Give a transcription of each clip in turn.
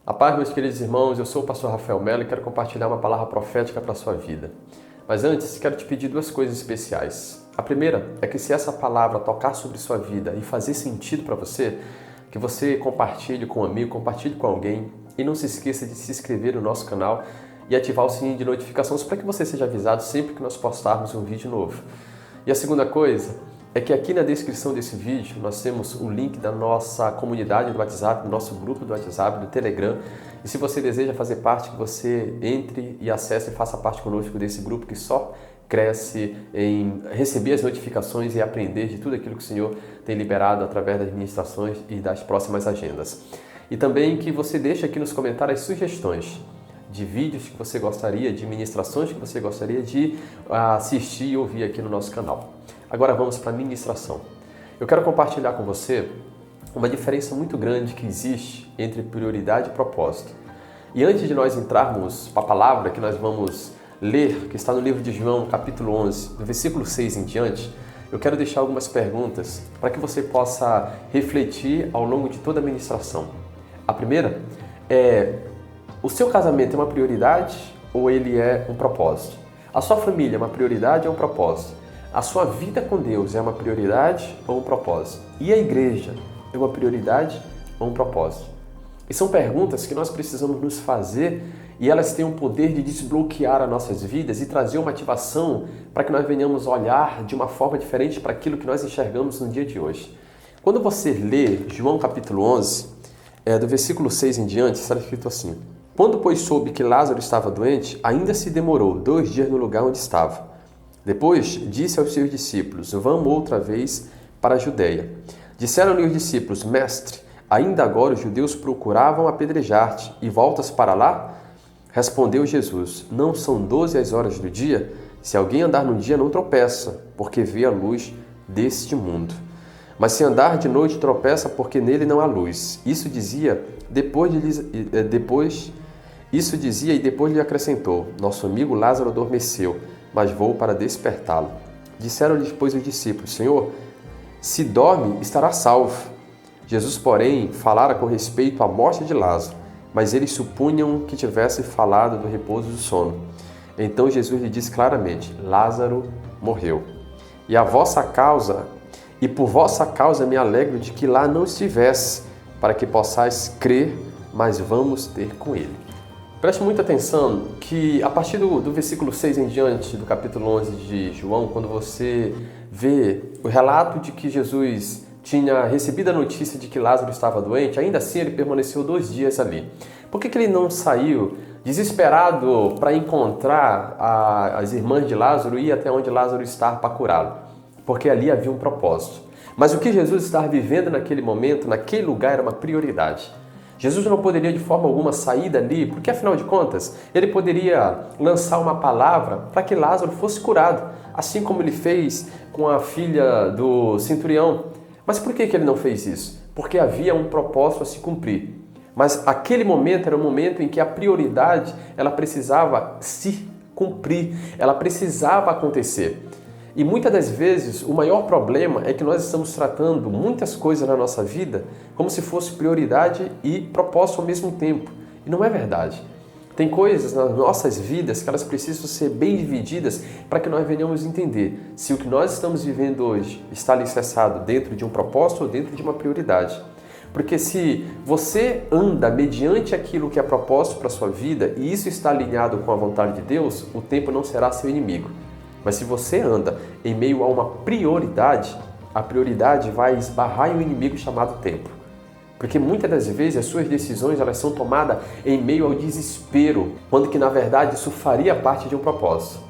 A paz, meus queridos irmãos, eu sou o pastor Rafael Mello e quero compartilhar uma palavra profética para a sua vida. Mas antes, quero te pedir duas coisas especiais. A primeira é que se essa palavra tocar sobre sua vida e fazer sentido para você, que você compartilhe com um amigo, compartilhe com alguém e não se esqueça de se inscrever no nosso canal e ativar o sininho de notificações para que você seja avisado sempre que nós postarmos um vídeo novo. E a segunda coisa é que aqui na descrição desse vídeo nós temos o link da nossa comunidade do WhatsApp, do nosso grupo do WhatsApp, do Telegram. E se você deseja fazer parte, que você entre e acesse e faça parte conosco desse grupo que só cresce em receber as notificações e aprender de tudo aquilo que o Senhor tem liberado através das ministrações e das próximas agendas. E também que você deixe aqui nos comentários sugestões de vídeos que você gostaria, de ministrações que você gostaria de assistir e ouvir aqui no nosso canal. Agora vamos para a ministração. Eu quero compartilhar com você uma diferença muito grande que existe entre prioridade e propósito. E antes de nós entrarmos para a palavra que nós vamos ler, que está no livro de João, capítulo 11, do versículo 6 em diante, eu quero deixar algumas perguntas para que você possa refletir ao longo de toda a ministração. A primeira é: o seu casamento é uma prioridade ou ele é um propósito? A sua família é uma prioridade ou um propósito? A sua vida com Deus é uma prioridade ou um propósito? E a igreja é uma prioridade ou um propósito? E são perguntas que nós precisamos nos fazer e elas têm o poder de desbloquear as nossas vidas e trazer uma ativação para que nós venhamos olhar de uma forma diferente para aquilo que nós enxergamos no dia de hoje. Quando você lê João capítulo 11, do versículo 6 em diante, está escrito assim: quando, pois, soube que Lázaro estava doente, ainda se demorou 2 dias no lugar onde estava. Depois disse aos seus discípulos: vamos outra vez para a Judeia. Disseram-lhe os discípulos: Mestre, ainda agora os judeus procuravam apedrejar-te, e voltas para lá? Respondeu Jesus: não são 12 as horas do dia? Se alguém andar no dia, não tropeça, porque vê a luz deste mundo. Mas se andar de noite, tropeça, porque nele não há luz. Isso dizia e depois lhe acrescentou: nosso amigo Lázaro adormeceu, mas vou para despertá-lo. Disseram-lhe, pois, os discípulos: Senhor, se dorme, estará salvo. Jesus, porém, falara com respeito à morte de Lázaro, mas eles supunham que tivesse falado do repouso do sono. Então Jesus lhe disse claramente: Lázaro morreu. E por vossa causa me alegro de que lá não estivesse, para que possais crer, mas vamos ter com ele. Preste muita atenção que a partir do versículo 6 em diante do capítulo 11 de João, quando você vê o relato de que Jesus tinha recebido a notícia de que Lázaro estava doente, ainda assim ele permaneceu 2 dias ali. Por que ele não saiu desesperado para encontrar as irmãs de Lázaro e ir até onde Lázaro estava para curá-lo? Porque ali havia um propósito. Mas o que Jesus estava vivendo naquele momento, naquele lugar, era uma prioridade. Jesus não poderia de forma alguma sair dali, porque afinal de contas, ele poderia lançar uma palavra para que Lázaro fosse curado, assim como ele fez com a filha do centurião. Mas por que ele não fez isso? Porque havia um propósito a se cumprir. Mas aquele momento era um momento em que a prioridade ela precisava se cumprir, ela precisava acontecer. E muitas das vezes o maior problema é que nós estamos tratando muitas coisas na nossa vida como se fosse prioridade e propósito ao mesmo tempo. E não é verdade. Tem coisas nas nossas vidas que elas precisam ser bem divididas para que nós venhamos entender se o que nós estamos vivendo hoje está alicerçado dentro de um propósito ou dentro de uma prioridade. Porque se você anda mediante aquilo que é propósito para a sua vida e isso está alinhado com a vontade de Deus, o tempo não será seu inimigo. Mas se você anda em meio a uma prioridade, a prioridade vai esbarrar em um inimigo chamado tempo. Porque muitas das vezes as suas decisões elas são tomadas em meio ao desespero, quando que na verdade isso faria parte de um propósito.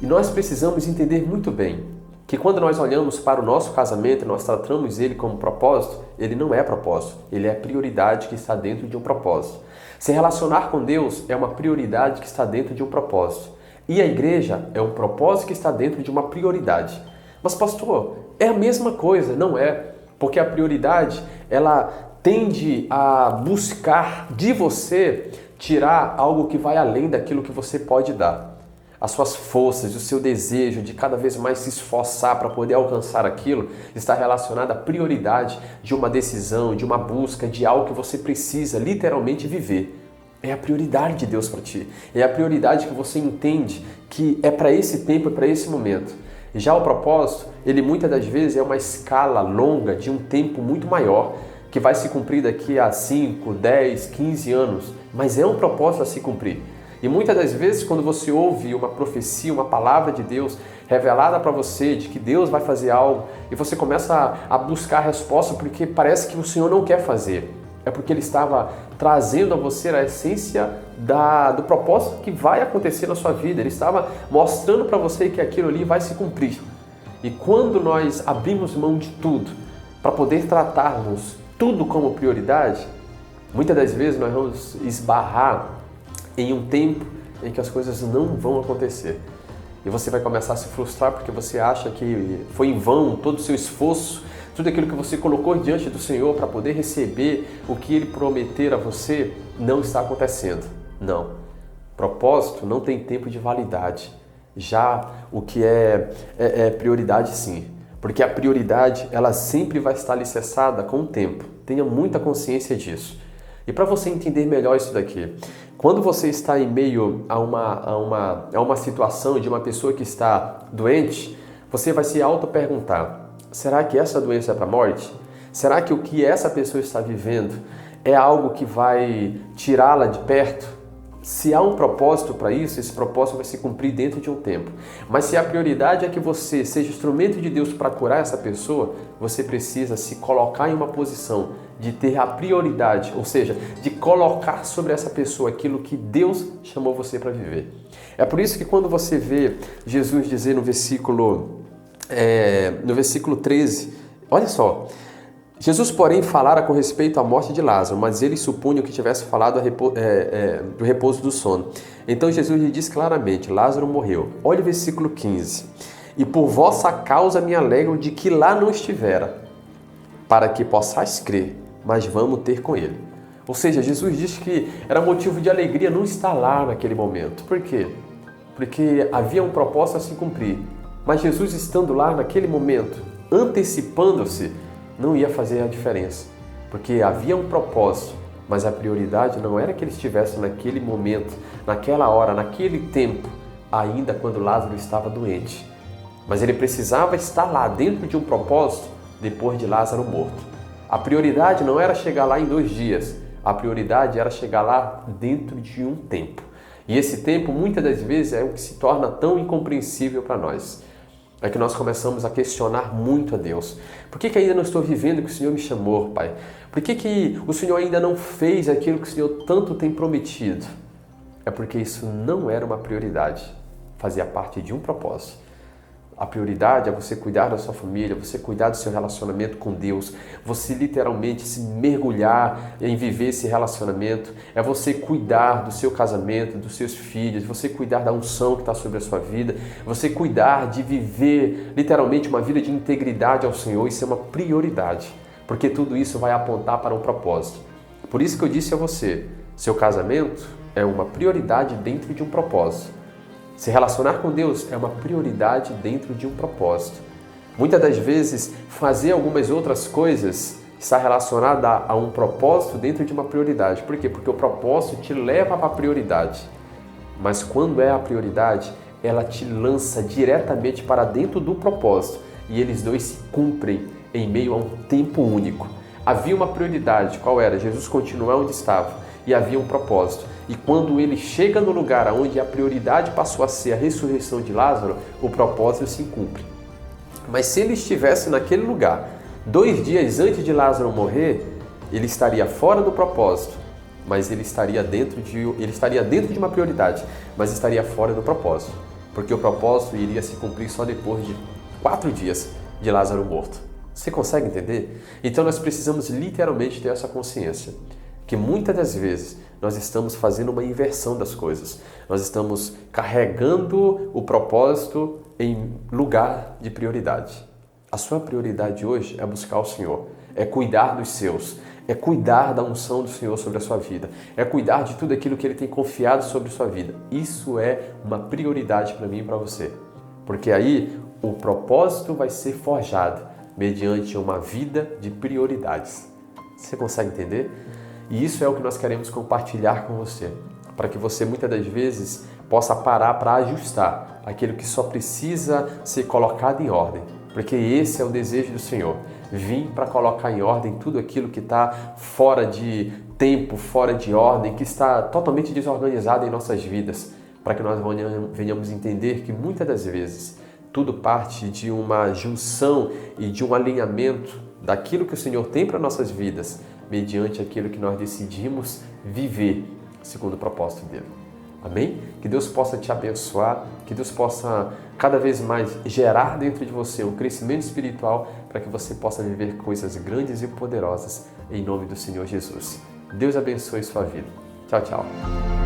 E nós precisamos entender muito bem que quando nós olhamos para o nosso casamento e nós tratamos ele como propósito, ele não é propósito, ele é prioridade que está dentro de um propósito. Se relacionar com Deus é uma prioridade que está dentro de um propósito. E a igreja é um propósito que está dentro de uma prioridade. Mas pastor, é a mesma coisa, não é? Porque a prioridade, ela tende a buscar de você tirar algo que vai além daquilo que você pode dar. as suas forças, o seu desejo de cada vez mais se esforçar para poder alcançar aquilo, está relacionado à prioridade de uma decisão, de uma busca, de algo que você precisa literalmente viver. É a prioridade de Deus para ti. É a prioridade que você entende que é para esse tempo, é para esse momento. Já o propósito, ele muitas das vezes é uma escala longa de um tempo muito maior, que vai se cumprir daqui a 5, 10, 15 anos, mas é um propósito a se cumprir. E muitas das vezes, quando você ouve uma profecia, uma palavra de Deus revelada para você de que Deus vai fazer algo, e você começa a buscar a resposta porque parece que o Senhor não quer fazer, é porque Ele estava trazendo a você a essência do propósito que vai acontecer na sua vida. Ele estava mostrando para você que aquilo ali vai se cumprir. E quando nós abrimos mão de tudo para poder tratarmos tudo como prioridade, muitas das vezes nós vamos esbarrar em um tempo em que as coisas não vão acontecer. E você vai começar a se frustrar porque você acha que foi em vão todo o seu esforço, tudo aquilo que você colocou diante do Senhor para poder receber o que Ele prometer a você, não está acontecendo. Não. Propósito não tem tempo de validade. Já o que é prioridade, sim. Porque a prioridade, ela sempre vai estar alicerçada com o tempo. Tenha muita consciência disso. E para você entender melhor isso daqui, quando você está em meio a uma situação de uma pessoa que está doente, você vai se auto-perguntar: será que essa doença é para a morte? Será que o que essa pessoa está vivendo é algo que vai tirá-la de perto? Se há um propósito para isso, esse propósito vai se cumprir dentro de um tempo. Mas se a prioridade é que você seja instrumento de Deus para curar essa pessoa, você precisa se colocar em uma posição de ter a prioridade, ou seja, de colocar sobre essa pessoa aquilo que Deus chamou você para viver. É por isso que quando você vê Jesus dizer no versículo 13, olha só, Jesus, porém, falara com respeito à morte de Lázaro, mas eles supunham que tivesse falado do repouso do sono. Então Jesus lhe disse claramente: Lázaro morreu. Olha o versículo 15. E por vossa causa me alegro de que lá não estivera, para que possais crer, mas vamos ter com ele. Ou seja, Jesus disse que era motivo de alegria não estar lá naquele momento. Por quê? Porque havia um propósito a se cumprir. Mas Jesus estando lá naquele momento, antecipando-se, não ia fazer a diferença, porque havia um propósito, mas a prioridade não era que ele estivesse naquele momento, naquela hora, naquele tempo, ainda quando Lázaro estava doente. Mas ele precisava estar lá dentro de um propósito depois de Lázaro morto. A prioridade não era chegar lá em 2 dias, a prioridade era chegar lá dentro de um tempo. E esse tempo, muitas das vezes, é o que se torna tão incompreensível para nós. É que nós começamos a questionar muito a Deus. Por que ainda não estou vivendo o que o Senhor me chamou, Pai? Por que o Senhor ainda não fez aquilo que o Senhor tanto tem prometido? É porque isso não era uma prioridade, fazia parte de um propósito. A prioridade é você cuidar da sua família, você cuidar do seu relacionamento com Deus, você literalmente se mergulhar em viver esse relacionamento, é você cuidar do seu casamento, dos seus filhos, você cuidar da unção que está sobre a sua vida, você cuidar de viver literalmente uma vida de integridade ao Senhor. Isso é uma prioridade, porque tudo isso vai apontar para um propósito. Por isso que eu disse a você, seu casamento é uma prioridade dentro de um propósito. Se relacionar com Deus é uma prioridade dentro de um propósito. Muitas das vezes, fazer algumas outras coisas está relacionada a um propósito dentro de uma prioridade. Por quê? Porque o propósito te leva para a prioridade. Mas quando é a prioridade, ela te lança diretamente para dentro do propósito. E eles dois se cumprem em meio a um tempo único. Havia uma prioridade, qual era? Jesus continuar onde estava. E havia um propósito. E quando ele chega no lugar onde a prioridade passou a ser a ressurreição de Lázaro, o propósito se cumpre. Mas se ele estivesse naquele lugar 2 dias antes de Lázaro morrer, ele estaria fora do propósito, mas ele estaria dentro de uma prioridade, mas estaria fora do propósito, porque o propósito iria se cumprir só depois de 4 dias de Lázaro morto. Você consegue entender? Então nós precisamos literalmente ter essa consciência, que muitas das vezes nós estamos fazendo uma inversão das coisas. Nós estamos carregando o propósito em lugar de prioridade. A sua prioridade hoje é buscar o Senhor, é cuidar dos seus, é cuidar da unção do Senhor sobre a sua vida, é cuidar de tudo aquilo que Ele tem confiado sobre a sua vida. Isso é uma prioridade para mim e para você, porque aí o propósito vai ser forjado mediante uma vida de prioridades. Você consegue entender? E isso é o que nós queremos compartilhar com você, para que você muitas das vezes possa parar para ajustar aquilo que só precisa ser colocado em ordem, porque esse é o desejo do Senhor. Vim para colocar em ordem tudo aquilo que está fora de tempo, fora de ordem, que está totalmente desorganizado em nossas vidas, para que nós venhamos entender que muitas das vezes tudo parte de uma junção e de um alinhamento daquilo que o Senhor tem para nossas vidas, mediante aquilo que nós decidimos viver segundo o propósito dele. Amém? Que Deus possa te abençoar, que Deus possa cada vez mais gerar dentro de você um crescimento espiritual para que você possa viver coisas grandes e poderosas em nome do Senhor Jesus. Deus abençoe sua vida. Tchau, tchau.